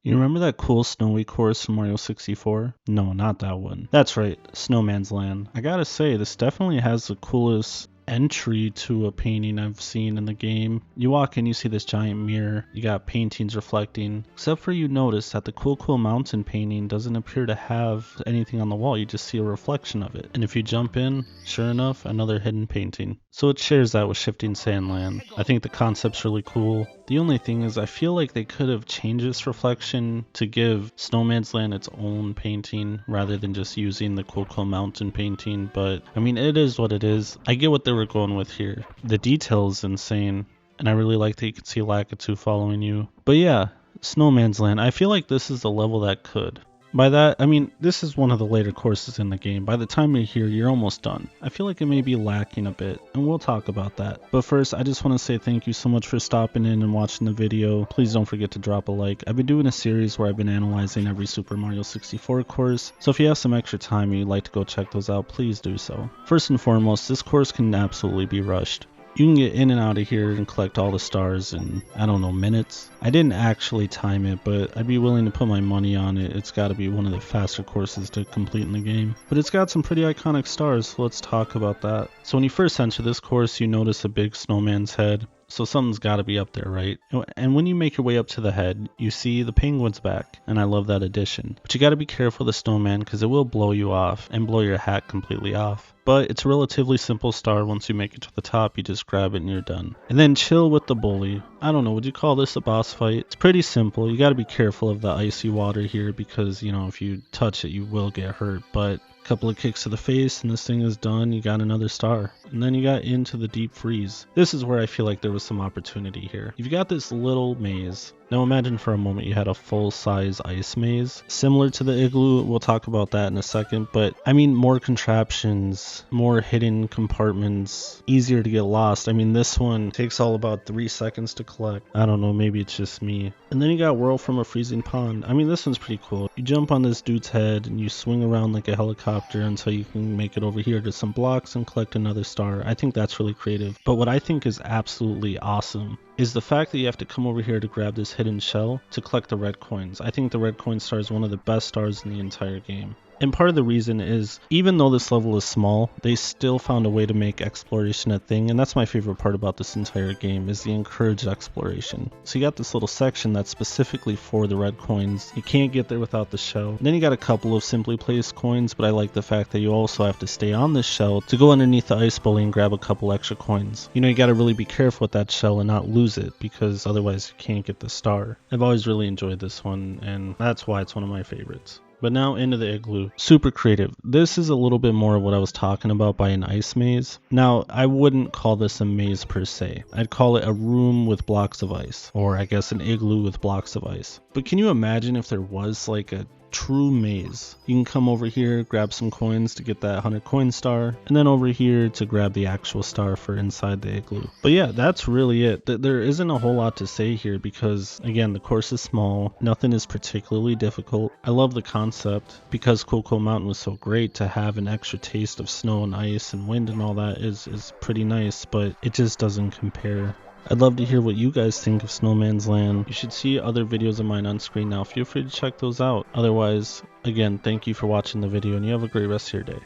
You remember that cool snowy course from Mario 64? No, not that one. That's right, Snowman's Land. I gotta say, this definitely has the coolest entry to a painting I've seen in the game. You walk in, you see this giant mirror, you got paintings reflecting, except for you notice that the Cool Mountain painting doesn't appear to have anything on the wall, you just see a reflection of it. And if you jump in, sure enough, another hidden painting. So it shares that with Shifting Sandland. I think the concept's really cool. The only thing is I feel like they could have changed this reflection to give Snowman's Land its own painting rather than just using the Cool Mountain painting, but I mean it is what it is. I get what they were going with here. The detail is insane, and I really like that you can see Lakitu following you. But yeah, Snowman's Land, I feel like this is the level that could. By that, I mean, this is one of the later courses in the game. By the time you're here, you're almost done. I feel like it may be lacking a bit, and we'll talk about that. But first, I just want to say thank you so much for stopping in and watching the video. Please don't forget to drop a like. I've been doing a series where I've been analyzing every Super Mario 64 course, so if you have some extra time and you'd like to go check those out, please do so. First and foremost, this course can absolutely be rushed. You can get in and out of here and collect all the stars in, I don't know, minutes. I didn't actually time it, but I'd be willing to put my money on it. It's got to be one of the faster courses to complete in the game. But it's got some pretty iconic stars, so let's talk about that. So when you first enter this course, you notice a big snowman's head. So something's got to be up there, right? And when you make your way up to the head, you see the penguin's back, and I love that addition. But you got to be careful of the snowman because it will blow you off and blow your hat completely off. But it's a relatively simple star. Once you make it to the top, you just grab it and you're done. And then chill with the bully. I don't know, would you call this a boss fight? It's pretty simple. You got to be careful of the icy water here because, you know, if you touch it, you will get hurt. But couple of kicks to the face and this thing is done. You got another star, and then you got into the deep freeze. This is where I feel like there was some opportunity here. You've got this little maze. Now imagine for a moment you had a full-size ice maze similar to the igloo. We'll talk about that in a second, but I mean more contraptions, more hidden compartments, easier to get lost. I mean this one takes all about 3 seconds to collect. I don't know, maybe it's just me. And then you got whirl from a freezing pond. I mean this one's pretty cool. You jump on this dude's head and you swing around like a helicopter until you can make it over here to some blocks and collect another star. I think that's really creative. But what I think is absolutely awesome is the fact that you have to come over here to grab this hidden shell to collect the red coins. I think the red coin star is one of the best stars in the entire game. And part of the reason is, even though this level is small, they still found a way to make exploration a thing, and that's my favorite part about this entire game, is the encouraged exploration. So you got this little section that's specifically for the red coins. You can't get there without the shell. And then you got a couple of simply placed coins, but I like the fact that you also have to stay on this shell to go underneath the ice bully and grab a couple extra coins. You know, you got to really be careful with that shell and not lose it, because otherwise you can't get the star. I've always really enjoyed this one, and that's why it's one of my favorites. But now into the igloo. Super creative. This is a little bit more of what I was talking about by an ice maze. Now, I wouldn't call this a maze per se. I'd call it a room with blocks of ice. Or I guess an igloo with blocks of ice. But can you imagine if there was like a true maze? You can come over here, grab some coins to get that 100 coin star, and then over here to grab the actual star for inside the igloo. But yeah, that's really it. There isn't a whole lot to say here because, again, the course is small. Nothing is particularly difficult. I love the concept because Cool Mountain was so great. To have an extra taste of snow and ice and wind and all that is pretty nice, but it just doesn't compare. I'd love to hear what you guys think of Snowman's Land. You should see other videos of mine on screen now. Feel free to check those out. Otherwise, again, thank you for watching the video and you have a great rest of your day.